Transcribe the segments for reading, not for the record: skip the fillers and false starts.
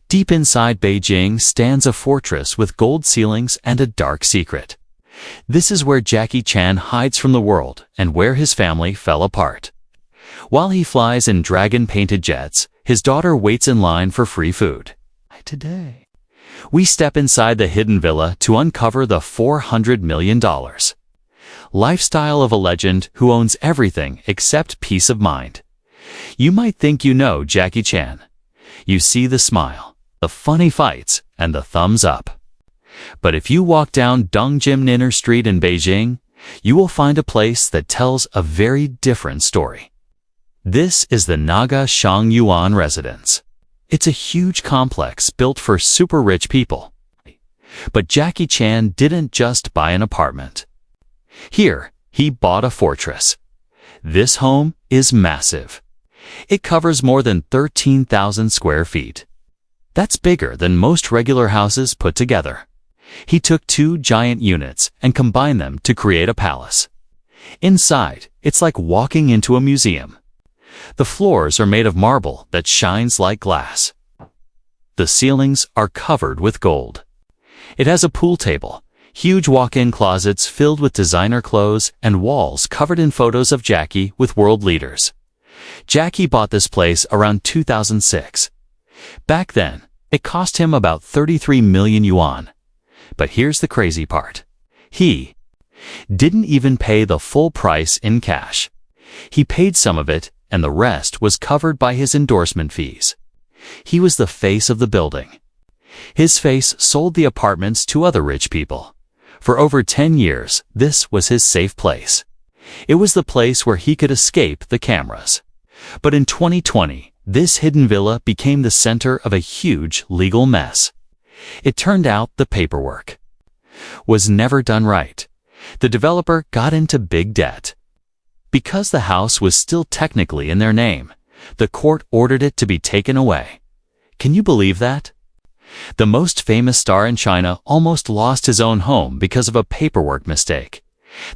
Deep inside Beijing stands a fortress with gold ceilings and a dark secret. This is where Jackie Chan hides from the world and where his family fell apart. While he flies in dragon-painted jets, his daughter waits in line for free food. Today, we step inside the hidden villa to uncover the $400 million lifestyle of a legend who owns everything except peace of mind. You might think you know Jackie Chan. You see the smile, the funny fights, and the thumbs up. But if you walk down Dongjimninner Street in Beijing, you will find a place that tells a very different story. This is the Naga Shangyuan residence. It's a huge complex built for super rich people. But Jackie Chan didn't just buy an apartment. Here, he bought a fortress. This home is massive. It covers more than 13,000 square feet. That's bigger than most regular houses put together. He took 2 giant units and combined them to create a palace. Inside, it's like walking into a museum. The floors are made of marble that shines like glass. The ceilings are covered with gold. It has a pool table, huge walk-in closets filled with designer clothes, and walls covered in photos of Jackie with world leaders. Jackie bought this place around 2006. Back then, it cost him about 33 million yuan. But here's the crazy part. He didn't even pay the full price in cash. He paid some of it, and the rest was covered by his endorsement fees. He was the face of the building. His face sold the apartments to other rich people. For over 10 years, this was his safe place. It was the place where he could escape the cameras. But in 2020, this hidden villa became the center of a huge legal mess. It turned out the paperwork was never done right. The developer got into big debt. Because the house was still technically in their name, the court ordered it to be taken away. Can you believe that? The most famous star in China almost lost his own home because of a paperwork mistake.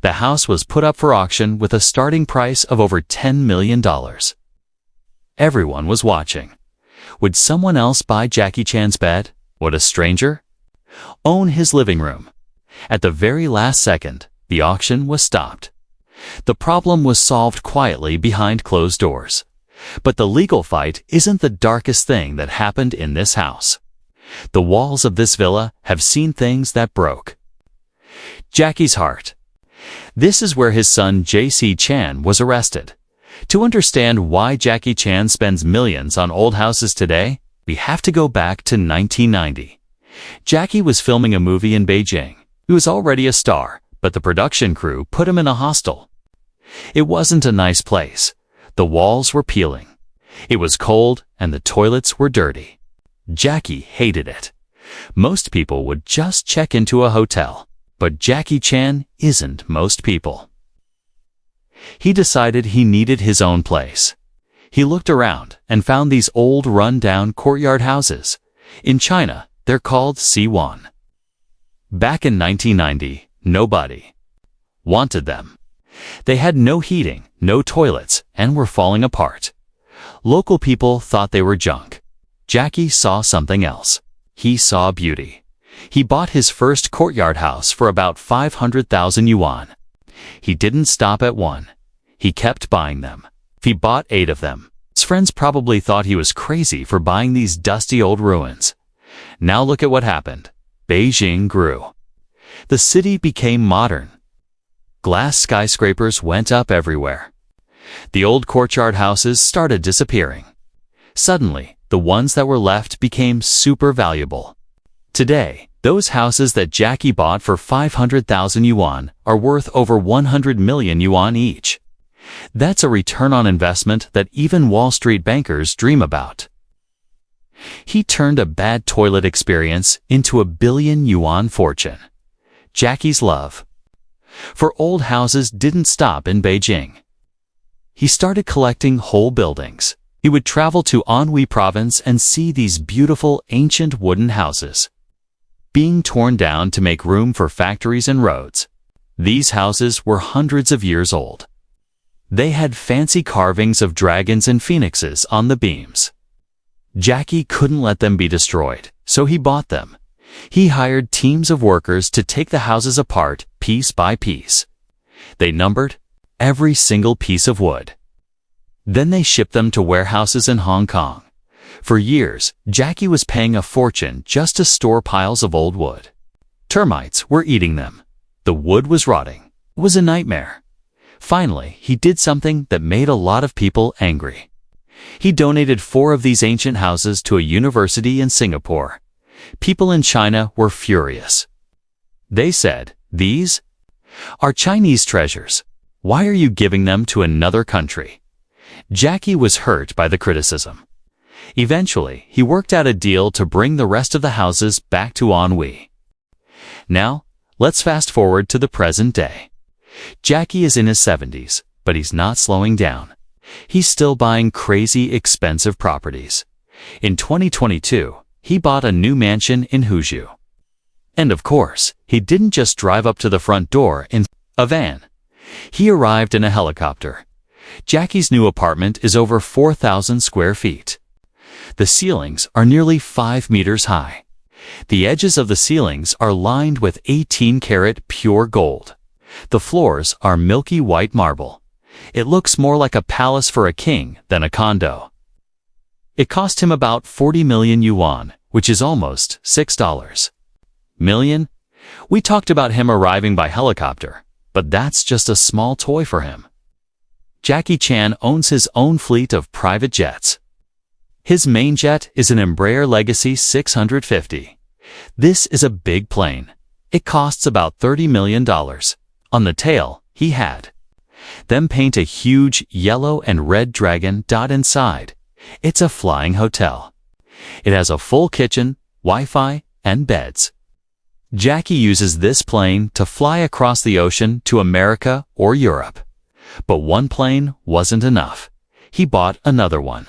The house was put up for auction with a starting price of over $10 million. Everyone was watching. Would someone else buy Jackie Chan's bed? Would a stranger own his living room? At the very last second, the auction was stopped. The problem was solved quietly behind closed doors. But the legal fight isn't the darkest thing that happened in this house. The walls of this villa have seen things that broke Jackie's heart. This is where his son J.C. Chan was arrested. To understand why Jackie Chan spends millions on old houses today, we have to go back to 1990. Jackie was filming a movie in Beijing. He was already a star, but the production crew put him in a hostel. It wasn't a nice place. The walls were peeling. It was cold and the toilets were dirty. Jackie hated it. Most people would just check into a hotel, but Jackie Chan isn't most people. He decided he needed his own place. He looked around and found these old run-down courtyard houses. In China, they're called C1. Back in 1990, nobody wanted them. They had no heating, no toilets, and were falling apart. Local people thought they were junk. Jackie saw something else. He saw beauty. He bought his first courtyard house for about 500,000 yuan. He didn't stop at one. He kept buying them. He bought 8 of them. His friends probably thought he was crazy for buying these dusty old ruins. Now look at what happened. Beijing grew. The city became modern. Glass skyscrapers went up everywhere. The old courtyard houses started disappearing. Suddenly, the ones that were left became super valuable. Today, those houses that Jackie bought for 500,000 yuan are worth over 100 million yuan each. That's a return on investment that even Wall Street bankers dream about. He turned a bad toilet experience into a billion yuan fortune. Jackie's love for old houses didn't stop in Beijing. He started collecting whole buildings. He would travel to Anhui province and see these beautiful ancient wooden houses being torn down to make room for factories and roads. These houses were hundreds of years old. They had fancy carvings of dragons and phoenixes on the beams. Jackie couldn't let them be destroyed, so he bought them. He hired teams of workers to take the houses apart piece by piece. They numbered every single piece of wood. Then they shipped them to warehouses in Hong Kong. For years, Jackie was paying a fortune just to store piles of old wood. Termites were eating them. The wood was rotting. It was a nightmare. Finally, he did something that made a lot of people angry. He donated 4 of these ancient houses to a university in Singapore. People in China were furious. They said, "These are Chinese treasures. Why are you giving them to another country?" Jackie was hurt by the criticism. Eventually, he worked out a deal to bring the rest of the houses back to Anhui. Now, let's fast forward to the present day. Jackie is in his 70s, but he's not slowing down. He's still buying crazy expensive properties. In 2022, he bought a new mansion in Huzhou. And of course, he didn't just drive up to the front door in a van. He arrived in a helicopter. Jackie's new apartment is over 4,000 square feet. The ceilings are nearly 5 meters high. The edges of the ceilings are lined with 18-karat pure gold. The floors are milky white marble. It looks more like a palace for a king than a condo. It cost him about 40 million yuan, which is almost $6 million. We talked about him arriving by helicopter, but that's just a small toy for him. Jackie Chan owns his own fleet of private jets. His main jet is an Embraer Legacy 650. This is a big plane. It costs about $30 million. On the tail, he had them paint a huge yellow and red dragon dot inside. It's a flying hotel. It has a full kitchen, Wi-Fi, and beds. Jackie uses this plane to fly across the ocean to America or Europe. But one plane wasn't enough. He bought another one.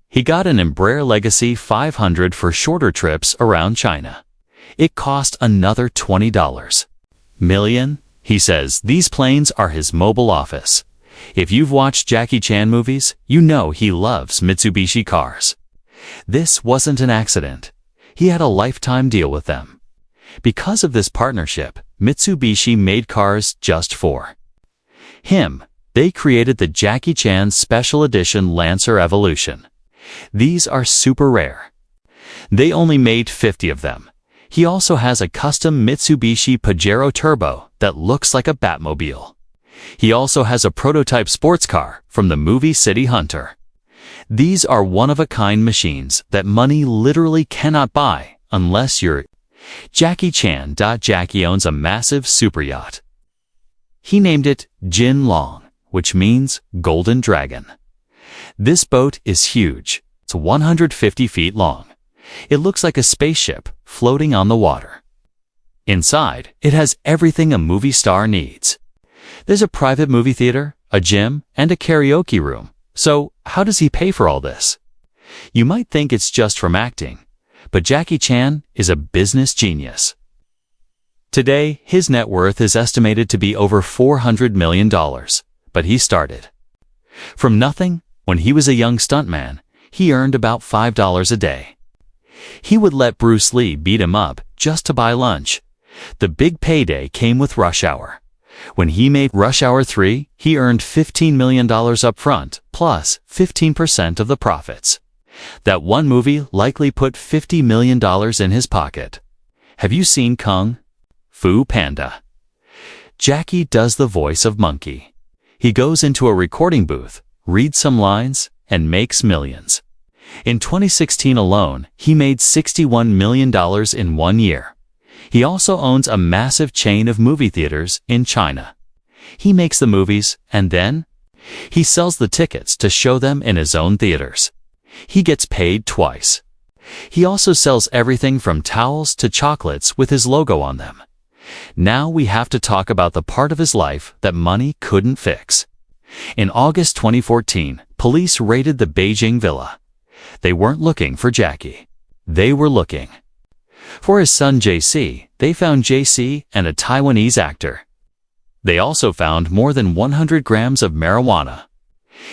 He got an Embraer Legacy 500 for shorter trips around China. It cost another $20 million. He says these planes are his mobile office. If you've watched Jackie Chan movies, you know he loves Mitsubishi cars. This wasn't an accident. He had a lifetime deal with them. Because of this partnership, Mitsubishi made cars just for him. They created the Jackie Chan Special Edition Lancer Evolution. These are super rare. They only made 50 of them. He also has a custom Mitsubishi Pajero Turbo that looks like a Batmobile. He also has a prototype sports car from the movie City Hunter. These are one-of-a-kind machines that money literally cannot buy unless you're Jackie Chan. Jackie owns a massive super yacht. He named it Jin Long, which means Golden Dragon. This boat is huge. It's 150 feet long. It looks like a spaceship floating on the water. Inside, it has everything a movie star needs. There's a private movie theater, a gym, and a karaoke room. So, how does he pay for all this? You might think it's just from acting, but Jackie Chan is a business genius. Today, his net worth is estimated to be over $400 million, but he started from nothing. When he was a young stuntman, he earned about $5 a day. He would let Bruce Lee beat him up just to buy lunch. The big payday came with Rush Hour. When he made Rush Hour 3, he earned $15 million up front, plus 15% of the profits. That one movie likely put $50 million in his pocket. Have you seen Kung Fu Panda? Jackie does the voice of Monkey. He goes into a recording booth, reads some lines, and makes millions. In 2016 alone, he made $61 million in 1 year. He also owns a massive chain of movie theaters in China. He makes the movies, and then he sells the tickets to show them in his own theaters. He gets paid twice. He also sells everything from towels to chocolates with his logo on them. Now we have to talk about the part of his life that money couldn't fix. In August 2014, police raided the Beijing villa. They weren't looking for Jackie. They were looking for his son JC. They found JC and a Taiwanese actor. They also found more than 100 grams of marijuana.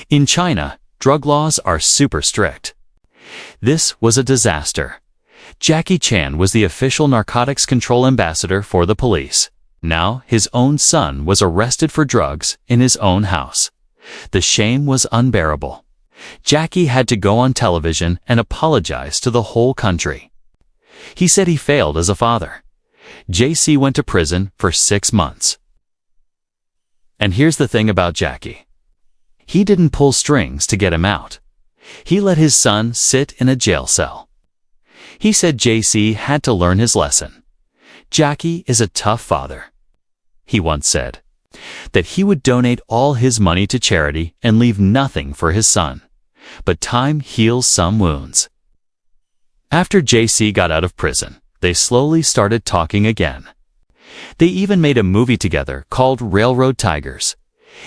In China, drug laws are super strict. This was a disaster. Jackie Chan was the official narcotics control ambassador for the police. Now, his own son was arrested for drugs in his own house. The shame was unbearable. Jackie had to go on television and apologize to the whole country. He said he failed as a father. JC went to prison for 6 months. And here's the thing about Jackie. He didn't pull strings to get him out. He let his son sit in a jail cell. He said JC had to learn his lesson. Jackie is a tough father. He once said that he would donate all his money to charity and leave nothing for his son. But time heals some wounds. After JC got out of prison, they slowly started talking again. They even made a movie together called Railroad Tigers.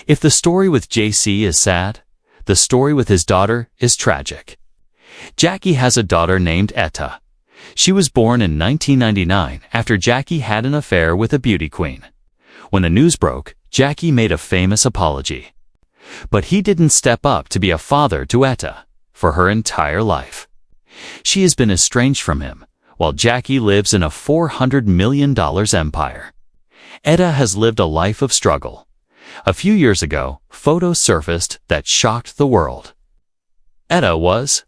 If the story with JC is sad, the story with his daughter is tragic. Jackie has a daughter named Etta. She was born in 1999 after Jackie had an affair with a beauty queen. When the news broke, Jackie made a famous apology. But he didn't step up to be a father to Etta for her entire life. She has been estranged from him, while Jackie lives in a $400 million empire. Etta has lived a life of struggle. A few years ago, photos surfaced that shocked the world. Etta was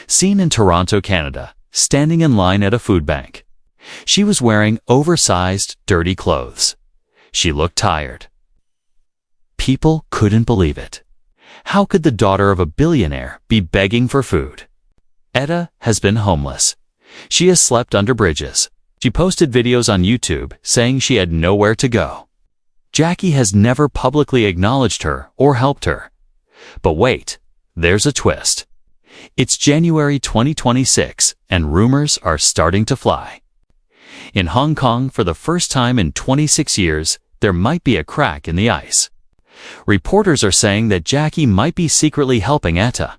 seen in Toronto, Canada, standing in line at a food bank. She was wearing oversized, dirty clothes. She looked tired. People couldn't believe it. How could the daughter of a billionaire be begging for food? Etta has been homeless. She has slept under bridges. She posted videos on YouTube saying she had nowhere to go. Jackie has never publicly acknowledged her or helped her. But wait, there's a twist. It's January 2026 and rumors are starting to fly. In Hong Kong, for the first time in 26 years, there might be a crack in the ice. Reporters are saying that Jackie might be secretly helping Etta.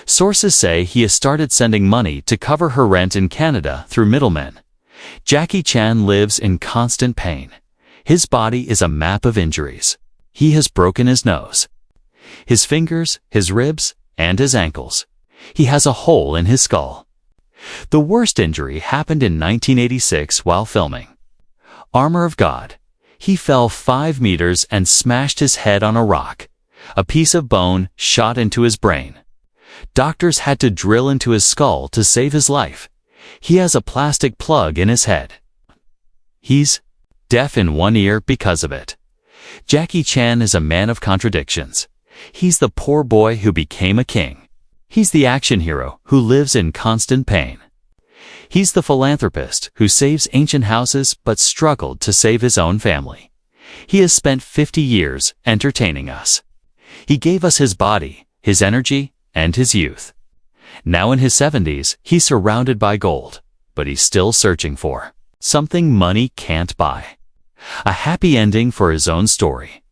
Sources say he has started sending money to cover her rent in Canada through middlemen. Jackie Chan lives in constant pain. His body is a map of injuries. He has broken his nose, his fingers, his ribs, and his ankles. He has a hole in his skull. The worst injury happened in 1986 while filming Armor of God. He fell 5 meters and smashed his head on a rock. A piece of bone shot into his brain. Doctors had to drill into his skull to save his life. He has a plastic plug in his head. He's deaf in one ear because of it. Jackie Chan is a man of contradictions. He's the poor boy who became a king. He's the action hero who lives in constant pain. He's the philanthropist who saves ancient houses but struggled to save his own family. He has spent 50 years entertaining us. He gave us his body, his energy, and his youth. Now in his 70s, he's surrounded by gold, but he's still searching for something money can't buy. A happy ending for his own story.